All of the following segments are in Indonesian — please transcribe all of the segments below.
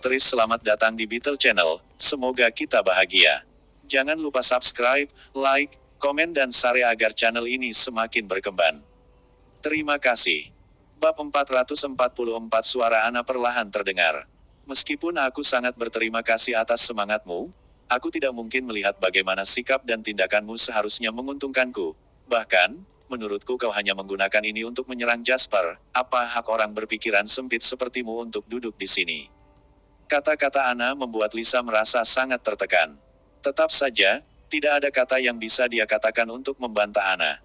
Asteris selamat datang di Beetle Channel, semoga kita bahagia. Jangan lupa subscribe, like, komen dan share agar channel ini semakin berkembang. Terima kasih. Bab 444 suara Ana perlahan terdengar. Meskipun aku sangat berterima kasih atas semangatmu, aku tidak mungkin melihat bagaimana sikap dan tindakanmu seharusnya menguntungkanku. Bahkan, menurutku kau hanya menggunakan ini untuk menyerang Jasper. Apa hak orang berpikiran sempit sepertimu untuk duduk di sini? Kata-kata Ana membuat Lisa merasa sangat tertekan. Tetap saja, tidak ada kata yang bisa dia katakan untuk membantah Ana.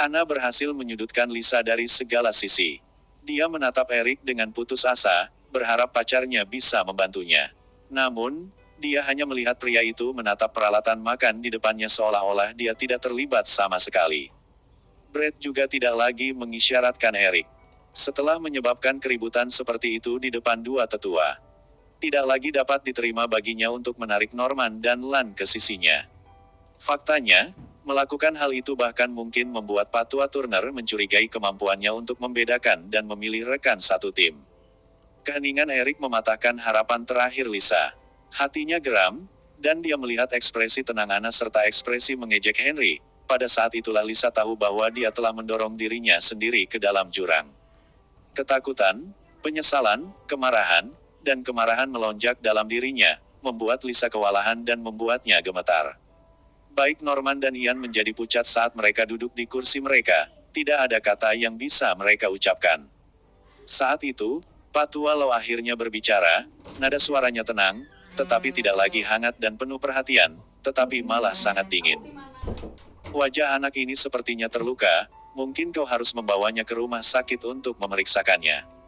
Ana berhasil menyudutkan Lisa dari segala sisi. Dia menatap Eric dengan putus asa, berharap pacarnya bisa membantunya. Namun, dia hanya melihat pria itu menatap peralatan makan di depannya seolah-olah dia tidak terlibat sama sekali. Brett juga tidak lagi mengisyaratkan Eric. Setelah menyebabkan keributan seperti itu di depan dua tetua, tidak lagi dapat diterima baginya untuk menarik Norman dan Lan ke sisinya. Faktanya, melakukan hal itu bahkan mungkin membuat Patua Turner mencurigai kemampuannya untuk membedakan dan memilih rekan satu tim. Keheningan Eric mematahkan harapan terakhir Lisa. Hatinya geram, dan dia melihat ekspresi tenang Ana serta ekspresi mengejek Henry. Pada saat itulah Lisa tahu bahwa dia telah mendorong dirinya sendiri ke dalam jurang. Ketakutan, penyesalan, kemarahan melonjak dalam dirinya, membuat Lisa kewalahan dan membuatnya gemetar. Baik Norman dan Ian menjadi pucat saat mereka duduk di kursi mereka, tidak ada kata yang bisa mereka ucapkan. Saat itu, Patua Lau akhirnya berbicara, nada suaranya tenang, tetapi tidak lagi hangat dan penuh perhatian, tetapi malah sangat dingin. Wajah anak ini sepertinya terluka, mungkin kau harus membawanya ke rumah sakit untuk memeriksakannya.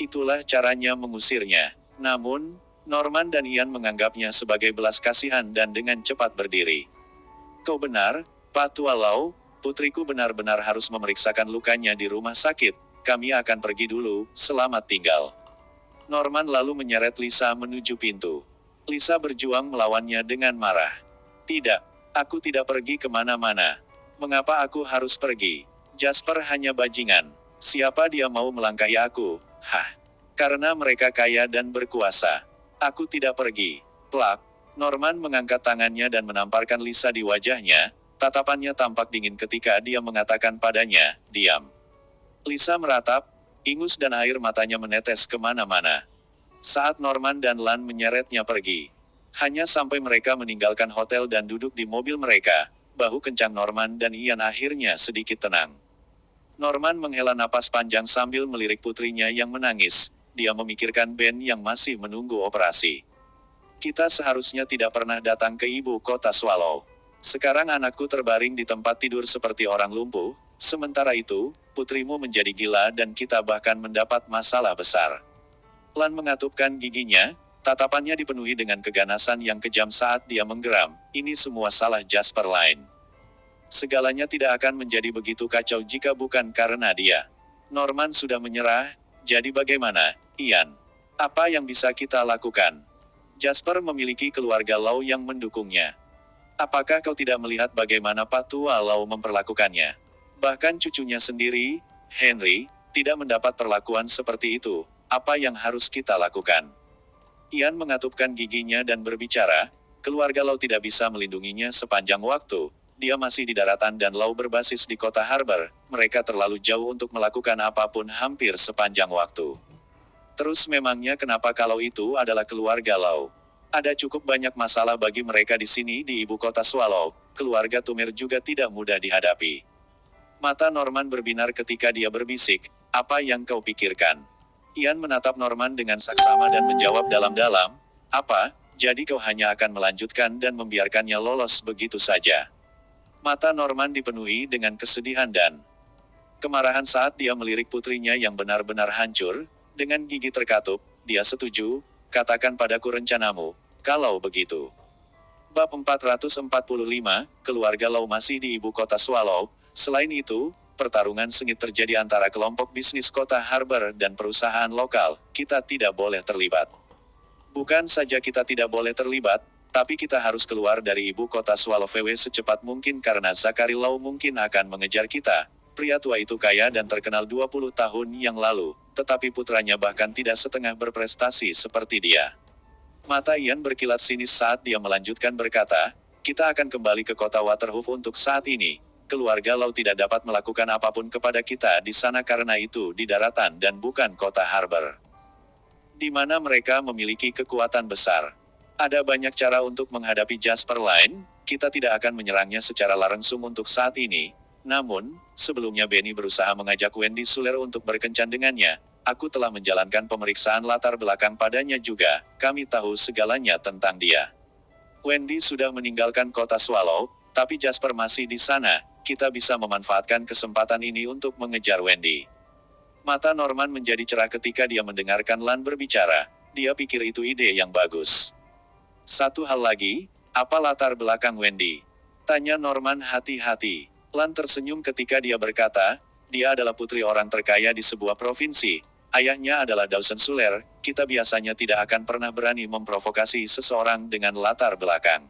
Itulah caranya mengusirnya. Namun, Norman dan Ian menganggapnya sebagai belas kasihan dan dengan cepat berdiri. Kau benar, Patua Lau, putriku benar-benar harus memeriksakan lukanya di rumah sakit. Kami akan pergi dulu, selamat tinggal. Norman lalu menyeret Lisa menuju pintu. Lisa berjuang melawannya dengan marah. Tidak, aku tidak pergi kemana-mana. Mengapa aku harus pergi? Jasper hanya bajingan. Siapa dia mau melangkahi aku? Hah? Karena mereka kaya dan berkuasa. Aku tidak pergi. Plak. Norman mengangkat tangannya dan menamparkan Lisa di wajahnya. Tatapannya tampak dingin ketika dia mengatakan padanya, diam. Lisa meratap, ingus dan air matanya menetes kemana-mana. Saat Norman dan Lan menyeretnya pergi. Hanya sampai mereka meninggalkan hotel dan duduk di mobil mereka, bahu kencang Norman dan Ian akhirnya sedikit tenang. Norman menghela napas panjang sambil melirik putrinya yang menangis. Dia memikirkan Ben yang masih menunggu operasi. Kita seharusnya tidak pernah datang ke ibu kota Swallow. Sekarang anakku terbaring di tempat tidur seperti orang lumpuh, sementara itu, putrimu menjadi gila dan kita bahkan mendapat masalah besar. Lan mengatupkan giginya, tatapannya dipenuhi dengan keganasan yang kejam saat dia menggeram, ini semua salah Jasper Line. Segalanya tidak akan menjadi begitu kacau jika bukan karena dia. Norman sudah menyerah, jadi bagaimana, Ian? Apa yang bisa kita lakukan? Jasper memiliki keluarga Lau yang mendukungnya. Apakah kau tidak melihat bagaimana Patua Lau memperlakukannya? Bahkan cucunya sendiri, Henry, tidak mendapat perlakuan seperti itu. Apa yang harus kita lakukan? Ian mengatupkan giginya dan berbicara, keluarga Lau tidak bisa melindunginya sepanjang waktu. Dia masih di daratan dan Lau berbasis di kota Harbor. Mereka terlalu jauh untuk melakukan apapun hampir sepanjang waktu. Terus memangnya kenapa kalau itu adalah keluarga Lau? Ada cukup banyak masalah bagi mereka di sini di ibu kota Swallow. Keluarga Tumir juga tidak mudah dihadapi. Mata Norman berbinar ketika dia berbisik, apa yang kau pikirkan? Ian menatap Norman dengan saksama dan menjawab dalam-dalam, apa, jadi kau hanya akan melanjutkan dan membiarkannya lolos begitu saja? Mata Norman dipenuhi dengan kesedihan dan kemarahan saat dia melirik putrinya yang benar-benar hancur. Dengan gigi terkatup, dia setuju, katakan padaku rencanamu, kalau begitu. Bab 445, keluarga Lau masih di ibu kota Swallow. Selain itu, pertarungan sengit terjadi antara kelompok bisnis kota Harbor dan perusahaan lokal. Kita tidak boleh terlibat. Bukan saja kita tidak boleh terlibat, tapi kita harus keluar dari ibu kota Swallow VW secepat mungkin karena Zachary Lau mungkin akan mengejar kita. Pria tua itu kaya dan terkenal 20 tahun yang lalu, tetapi putranya bahkan tidak setengah berprestasi seperti dia. Mata Ian berkilat sinis saat dia melanjutkan berkata, kita akan kembali ke kota Waterhoof untuk saat ini. Keluarga Lau tidak dapat melakukan apapun kepada kita di sana karena itu di daratan dan bukan kota harbor, di mana mereka memiliki kekuatan besar. Ada banyak cara untuk menghadapi Jasper Line, kita tidak akan menyerangnya secara langsung untuk saat ini. Namun, sebelumnya Benny berusaha mengajak Wendy Suler untuk berkencan dengannya. Aku telah menjalankan pemeriksaan latar belakang padanya juga, kami tahu segalanya tentang dia. Wendy sudah meninggalkan kota Swallow, tapi Jasper masih di sana, kita bisa memanfaatkan kesempatan ini untuk mengejar Wendy. Mata Norman menjadi cerah ketika dia mendengarkan Lan berbicara, dia pikir itu ide yang bagus. Satu hal lagi, apa latar belakang Wendy? Tanya Norman hati-hati. Lan tersenyum ketika dia berkata, dia adalah putri orang terkaya di sebuah provinsi. Ayahnya adalah Dawson Suler, kita biasanya tidak akan pernah berani memprovokasi seseorang dengan latar belakang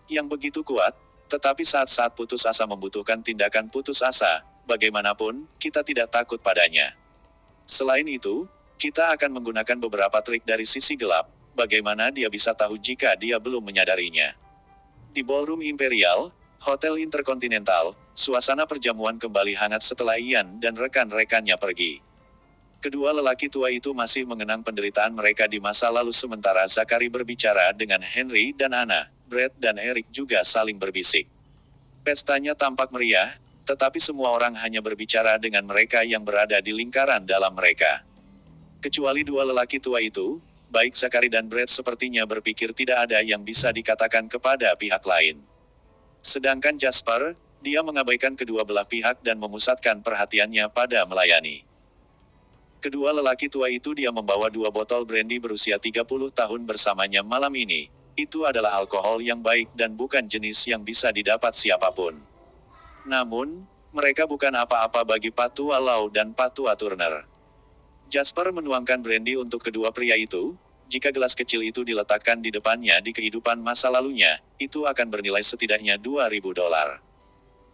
yang begitu kuat, tetapi saat-saat putus asa membutuhkan tindakan putus asa, bagaimanapun, kita tidak takut padanya. Selain itu, kita akan menggunakan beberapa trik dari sisi gelap, bagaimana dia bisa tahu jika dia belum menyadarinya. Di Ballroom Imperial, Hotel Intercontinental, suasana perjamuan kembali hangat setelah Ian dan rekan-rekannya pergi. Kedua lelaki tua itu masih mengenang penderitaan mereka di masa lalu sementara Zachary berbicara dengan Henry dan Anna, Brett dan Eric juga saling berbisik. Pestanya tampak meriah, tetapi semua orang hanya berbicara dengan mereka yang berada di lingkaran dalam mereka. Kecuali dua lelaki tua itu, baik Zachary dan Brett sepertinya berpikir tidak ada yang bisa dikatakan kepada pihak lain. Sedangkan Jasper, dia mengabaikan kedua belah pihak dan memusatkan perhatiannya pada melayani. Kedua lelaki tua itu dia membawa 2 botol brandy berusia 30 tahun bersamanya malam ini. Itu adalah alkohol yang baik dan bukan jenis yang bisa didapat siapapun. Namun, mereka bukan apa-apa bagi Patua Lau dan Patua Turner. Jasper menuangkan brandy untuk kedua pria itu. Jika gelas kecil itu diletakkan di depannya di kehidupan masa lalunya, itu akan bernilai setidaknya $2.000.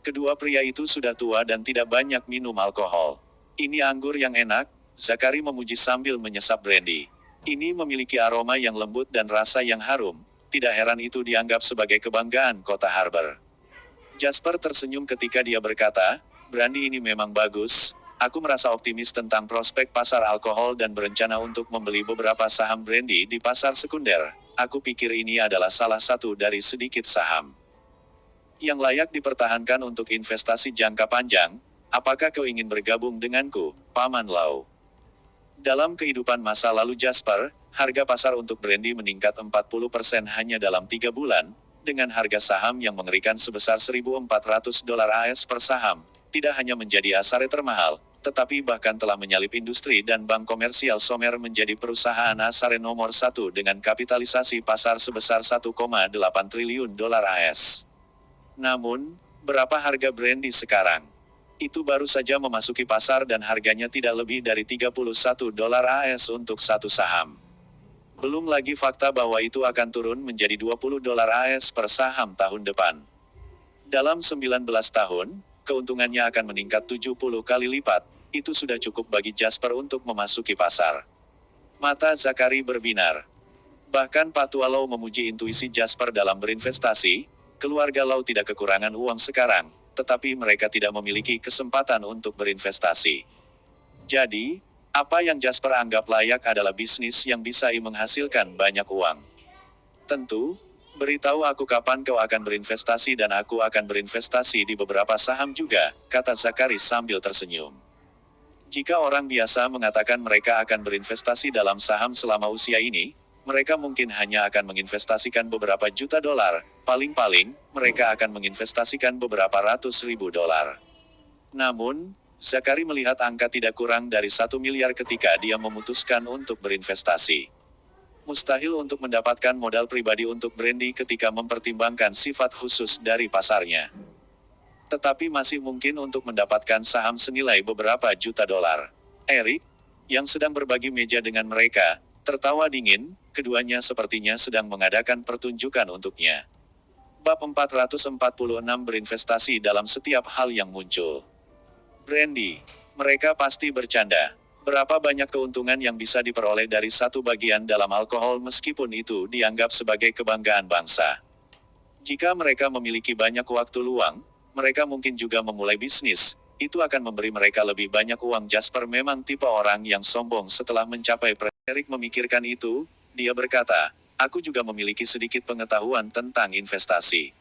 Kedua pria itu sudah tua dan tidak banyak minum alkohol. Ini anggur yang enak, Zachary memuji sambil menyesap brandy. Ini memiliki aroma yang lembut dan rasa yang harum. Tidak heran itu dianggap sebagai kebanggaan kota harbor. Jasper tersenyum ketika dia berkata, brandy ini memang bagus. Aku merasa optimis tentang prospek pasar alkohol dan berencana untuk membeli beberapa saham brandy di pasar sekunder. Aku pikir ini adalah salah satu dari sedikit saham yang layak dipertahankan untuk investasi jangka panjang. Apakah kau ingin bergabung denganku, Paman Lau? Dalam kehidupan masa lalu Jasper, harga pasar untuk brandy meningkat 40% hanya dalam 3 bulan, dengan harga saham yang mengerikan sebesar $1.400 AS per saham, tidak hanya menjadi asare termahal, tetapi bahkan telah menyalip industri dan bank komersial Somer menjadi perusahaan asare nomor 1 dengan kapitalisasi pasar sebesar $1,8 triliun AS. Namun, berapa harga brandy sekarang? Itu baru saja memasuki pasar dan harganya tidak lebih dari $31 AS untuk satu saham. Belum lagi fakta bahwa itu akan turun menjadi $20 AS per saham tahun depan. Dalam 19 tahun, keuntungannya akan meningkat 70 kali lipat. Itu sudah cukup bagi Jasper untuk memasuki pasar. Mata Zachary berbinar. Bahkan Patua Lau memuji intuisi Jasper dalam berinvestasi. Keluarga Lau tidak kekurangan uang sekarang, tetapi mereka tidak memiliki kesempatan untuk berinvestasi. Jadi, apa yang Jasper anggap layak adalah bisnis yang bisa menghasilkan banyak uang. Tentu, beritahu aku kapan kau akan berinvestasi dan aku akan berinvestasi di beberapa saham juga, kata Zachary sambil tersenyum. Jika orang biasa mengatakan mereka akan berinvestasi dalam saham selama usia ini, mereka mungkin hanya akan menginvestasikan beberapa juta dolar, paling-paling, mereka akan menginvestasikan beberapa ratus ribu dolar. Namun, Zachary melihat angka tidak kurang dari 1 miliar ketika dia memutuskan untuk berinvestasi. Mustahil untuk mendapatkan modal pribadi untuk brandy ketika mempertimbangkan sifat khusus dari pasarnya. Tetapi masih mungkin untuk mendapatkan saham senilai beberapa juta dolar. Eric, yang sedang berbagi meja dengan mereka, tertawa dingin, keduanya sepertinya sedang mengadakan pertunjukan untuknya. Bab 446 berinvestasi dalam setiap hal yang muncul. Brandy. Mereka pasti bercanda. Berapa banyak keuntungan yang bisa diperoleh dari satu bagian dalam alkohol meskipun itu dianggap sebagai kebanggaan bangsa. Jika mereka memiliki banyak waktu luang, mereka mungkin juga memulai bisnis. Itu akan memberi mereka lebih banyak uang. Jasper memang tipe orang yang sombong setelah mencapai Erik memikirkan itu, dia berkata, aku juga memiliki sedikit pengetahuan tentang investasi.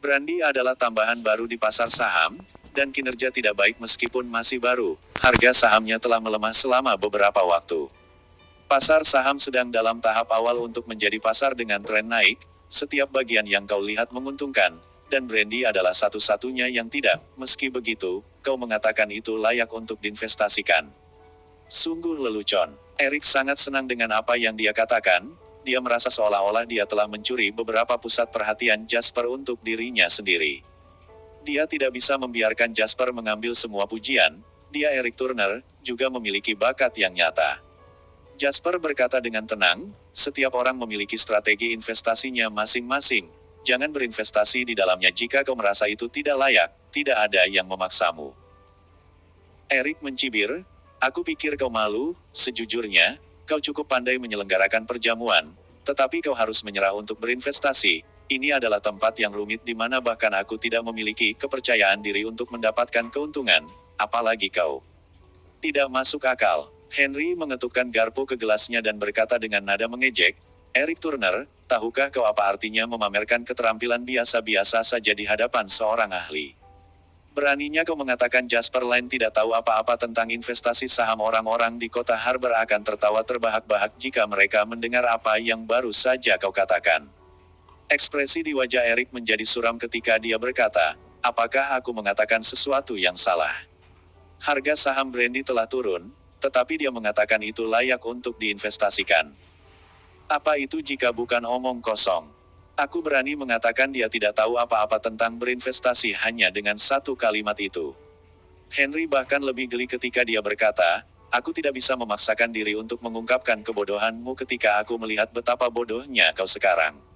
Brandy adalah tambahan baru di pasar saham, dan kinerja tidak baik meskipun masih baru. Harga sahamnya telah melemah selama beberapa waktu. Pasar saham sedang dalam tahap awal untuk menjadi pasar dengan tren naik. Setiap bagian yang kau lihat menguntungkan, dan Brandy adalah satu-satunya yang tidak. Meski begitu, kau mengatakan itu layak untuk diinvestasikan. Sungguh lelucon. Erik sangat senang dengan apa yang dia katakan. Dia merasa seolah-olah dia telah mencuri beberapa pusat perhatian Jasper untuk dirinya sendiri. Dia tidak bisa membiarkan Jasper mengambil semua pujian. Dia, Erik Turner, juga memiliki bakat yang nyata. Jasper berkata dengan tenang, setiap orang memiliki strategi investasinya masing-masing. Jangan berinvestasi di dalamnya jika kau merasa itu tidak layak, tidak ada yang memaksamu. Erik mencibir, aku pikir kau malu, sejujurnya, kau cukup pandai menyelenggarakan perjamuan, tetapi kau harus menyerah untuk berinvestasi. Ini adalah tempat yang rumit di mana bahkan aku tidak memiliki kepercayaan diri untuk mendapatkan keuntungan, apalagi kau. Tidak masuk akal. Henry mengetukkan garpu ke gelasnya dan berkata dengan nada mengejek, Erik Turner, tahukah kau apa artinya memamerkan keterampilan biasa-biasa saja di hadapan seorang ahli? Beraninya kau mengatakan Jasper Lane tidak tahu apa-apa tentang investasi saham. Orang-orang di kota Harbor akan tertawa terbahak-bahak jika mereka mendengar apa yang baru saja kau katakan. Ekspresi di wajah Erik menjadi suram ketika dia berkata, apakah aku mengatakan sesuatu yang salah? Harga saham Brandy telah turun, tetapi dia mengatakan itu layak untuk diinvestasikan. Apa itu jika bukan omong kosong? Aku berani mengatakan dia tidak tahu apa-apa tentang berinvestasi hanya dengan satu kalimat itu. Henry bahkan lebih geli ketika dia berkata, aku tidak bisa memaksakan diri untuk mengungkapkan kebodohanmu ketika aku melihat betapa bodohnya kau sekarang.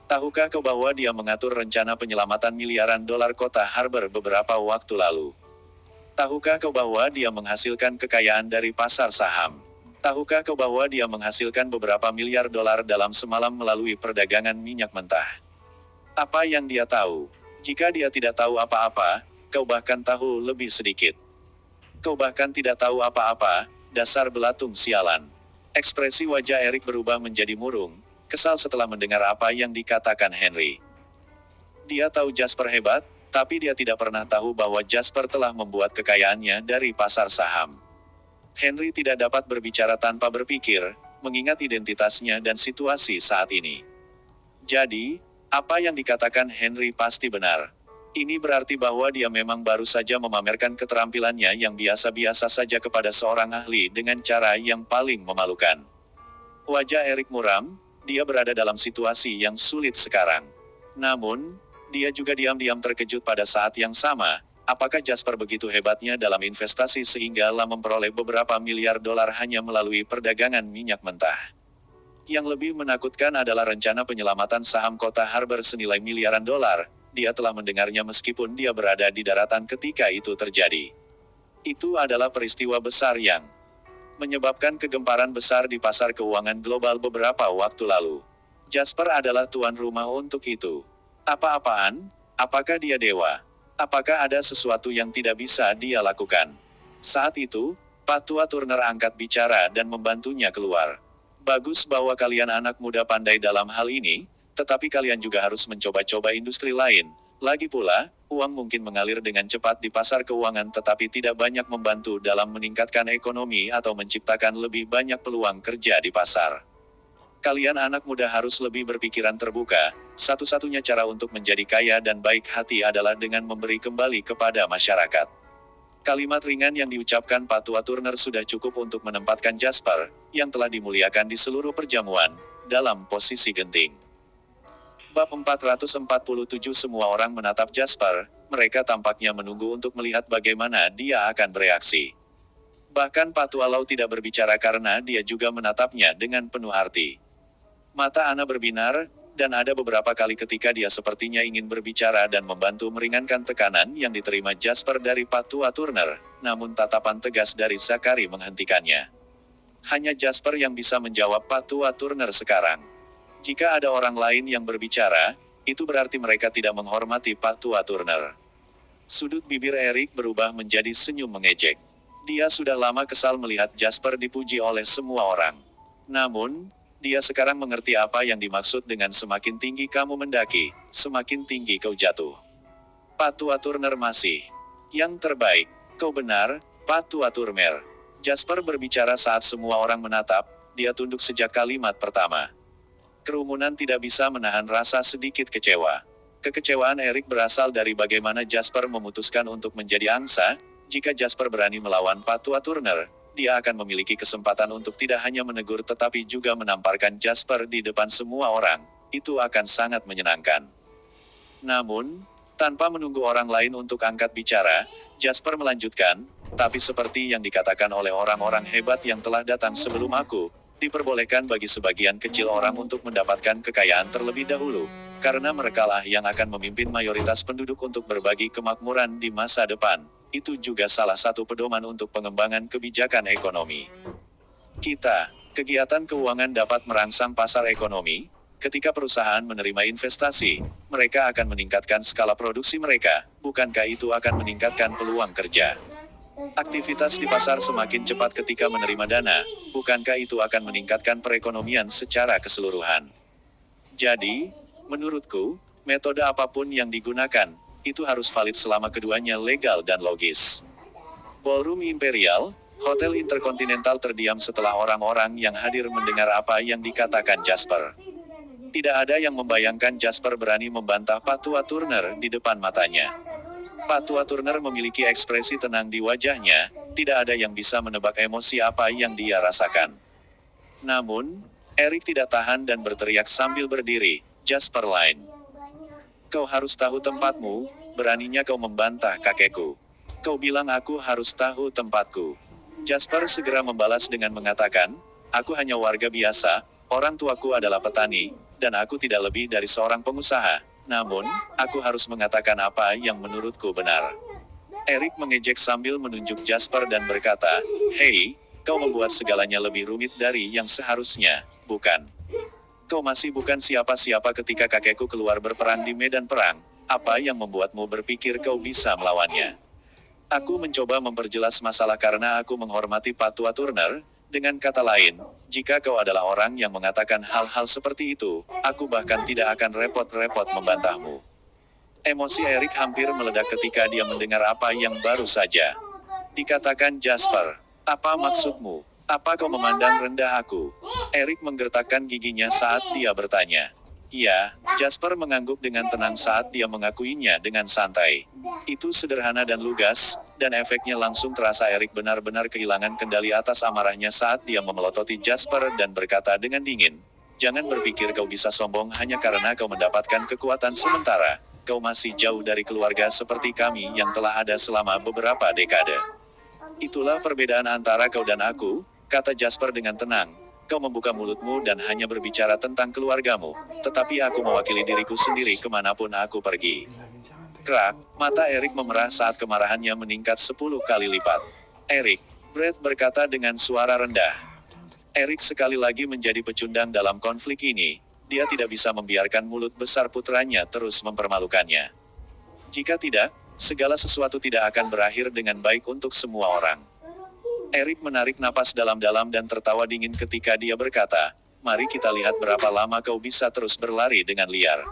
Tahukah kau bahwa dia mengatur rencana penyelamatan miliaran dolar kota Harbor beberapa waktu lalu? Tahukah kau bahwa dia menghasilkan kekayaan dari pasar saham? Tahukah kau bahwa dia menghasilkan beberapa miliar dolar dalam semalam melalui perdagangan minyak mentah? Apa yang dia tahu? Jika dia tidak tahu apa-apa, kau bahkan tahu lebih sedikit. Kau bahkan tidak tahu apa-apa, dasar belatung sialan. Ekspresi wajah Erik berubah menjadi murung, kesal setelah mendengar apa yang dikatakan Henry. Dia tahu Jasper hebat, tapi dia tidak pernah tahu bahwa Jasper telah membuat kekayaannya dari pasar saham. Henry tidak dapat berbicara tanpa berpikir, mengingat identitasnya dan situasi saat ini. Jadi, apa yang dikatakan Henry pasti benar. Ini berarti bahwa dia memang baru saja memamerkan keterampilannya yang biasa-biasa saja kepada seorang ahli dengan cara yang paling memalukan. Wajah Erik muram, dia berada dalam situasi yang sulit sekarang. Namun, dia juga diam-diam terkejut pada saat yang sama. Apakah Jasper begitu hebatnya dalam investasi sehingga memperoleh beberapa miliar dolar hanya melalui perdagangan minyak mentah? Yang lebih menakutkan adalah rencana penyelamatan saham kota Harbor senilai miliaran dolar. Dia telah mendengarnya meskipun dia berada di daratan ketika itu terjadi. Itu adalah peristiwa besar yang menyebabkan kegemparan besar di pasar keuangan global beberapa waktu lalu. Jasper adalah tuan rumah untuk itu. Apa-apaan? Apakah dia dewa? Apakah ada sesuatu yang tidak bisa dia lakukan? Saat itu, Patua Turner angkat bicara dan membantunya keluar. Bagus bahwa kalian anak muda pandai dalam hal ini, tetapi kalian juga harus mencoba-coba industri lain. Lagi pula, uang mungkin mengalir dengan cepat di pasar keuangan tetapi tidak banyak membantu dalam meningkatkan ekonomi atau menciptakan lebih banyak peluang kerja di pasar. Kalian anak muda harus lebih berpikiran terbuka. Satu-satunya cara untuk menjadi kaya dan baik hati adalah dengan memberi kembali kepada masyarakat. Kalimat ringan yang diucapkan Patua Turner sudah cukup untuk menempatkan Jasper, yang telah dimuliakan di seluruh perjamuan, dalam posisi genting. Bab 447. Semua orang menatap Jasper, mereka tampaknya menunggu untuk melihat bagaimana dia akan bereaksi. Bahkan Patua Lau tidak berbicara karena dia juga menatapnya dengan penuh arti. Mata Ana berbinar, Dan ada beberapa kali ketika dia sepertinya ingin berbicara dan membantu meringankan tekanan yang diterima Jasper dari Pak Tua Turner, namun tatapan tegas dari Zachary menghentikannya. Hanya Jasper yang bisa menjawab Pak Tua Turner sekarang. Jika ada orang lain yang berbicara, itu berarti mereka tidak menghormati Pak Tua Turner. Sudut bibir Eric berubah menjadi senyum mengejek. Dia sudah lama kesal melihat Jasper dipuji oleh semua orang. Namun, dia sekarang mengerti apa yang dimaksud dengan semakin tinggi kamu mendaki, semakin tinggi kau jatuh. Pak Tua Turner masih yang terbaik. Kau benar, Pak Tua Turner. Jasper berbicara saat semua orang menatap, dia tunduk sejak kalimat pertama. Kerumunan tidak bisa menahan rasa sedikit kecewa. Kekecewaan Eric berasal dari bagaimana Jasper memutuskan untuk menjadi angsa. Jika Jasper berani melawan Pak Tua Turner, dia akan memiliki kesempatan untuk tidak hanya menegur tetapi juga menamparkan Jasper di depan semua orang. Itu akan sangat menyenangkan. Namun, tanpa menunggu orang lain untuk angkat bicara, Jasper melanjutkan, tapi seperti yang dikatakan oleh orang-orang hebat yang telah datang sebelum aku, diperbolehkan bagi sebagian kecil orang untuk mendapatkan kekayaan terlebih dahulu, karena merekalah yang akan memimpin mayoritas penduduk untuk berbagi kemakmuran di masa depan. Itu juga salah satu pedoman untuk pengembangan kebijakan ekonomi. Kegiatan keuangan dapat merangsang pasar ekonomi. Ketika perusahaan menerima investasi, mereka akan meningkatkan skala produksi mereka. Bukankah itu akan meningkatkan peluang kerja? Aktivitas di pasar semakin cepat ketika menerima dana. Bukankah itu akan meningkatkan perekonomian secara keseluruhan? Jadi, menurutku, metode apapun yang digunakan, itu harus valid selama keduanya legal dan logis. Ballroom Imperial, Hotel Intercontinental terdiam setelah orang-orang yang hadir mendengar apa yang dikatakan Jasper. Tidak ada yang membayangkan Jasper berani membantah Pak Tua Turner di depan matanya. Pak Tua Turner memiliki ekspresi tenang di wajahnya, tidak ada yang bisa menebak emosi apa yang dia rasakan. Namun, Eric tidak tahan dan berteriak sambil berdiri, Jasper Line. Kau harus tahu tempatmu, beraninya kau membantah kakekku. Kau bilang aku harus tahu tempatku. Jasper segera membalas dengan mengatakan, aku hanya warga biasa, orang tuaku adalah petani, dan aku tidak lebih dari seorang pengusaha. Namun, aku harus mengatakan apa yang menurutku benar. Eric mengejek sambil menunjuk Jasper dan berkata, hei, kau membuat segalanya lebih rumit dari yang seharusnya, bukan? Kau masih bukan siapa-siapa ketika kakekku keluar berperang di medan perang. Apa yang membuatmu berpikir kau bisa melawannya? Aku mencoba memperjelas masalah karena aku menghormati Pak Tua Turner. Dengan kata lain, jika kau adalah orang yang mengatakan hal-hal seperti itu, aku bahkan tidak akan repot-repot membantahmu. Emosi Eric hampir meledak ketika dia mendengar apa yang baru saja dikatakan Jasper. Apa maksudmu? Apa kau memandang rendah aku? Eric menggertakkan giginya saat dia bertanya. Ya, Jasper mengangguk dengan tenang saat dia mengakuinya dengan santai. Itu sederhana dan lugas, dan efeknya langsung terasa. Eric benar-benar kehilangan kendali atas amarahnya saat dia memelototi Jasper dan berkata dengan dingin, jangan berpikir kau bisa sombong hanya karena kau mendapatkan kekuatan sementara. Kau masih jauh dari keluarga seperti kami yang telah ada selama beberapa dekade. Itulah perbedaan antara kau dan aku, kata Jasper dengan tenang. Kau membuka mulutmu dan hanya berbicara tentang keluargamu, tetapi aku mewakili diriku sendiri kemanapun aku pergi. Krak, mata Eric memerah saat kemarahannya meningkat 10 kali lipat. Eric, Brett berkata dengan suara rendah. Eric sekali lagi menjadi pecundang dalam konflik ini. Dia tidak bisa membiarkan mulut besar putranya terus mempermalukannya. Jika tidak, segala sesuatu tidak akan berakhir dengan baik untuk semua orang. Eric menarik napas dalam-dalam dan tertawa dingin ketika dia berkata, mari kita lihat berapa lama kau bisa terus berlari dengan liar.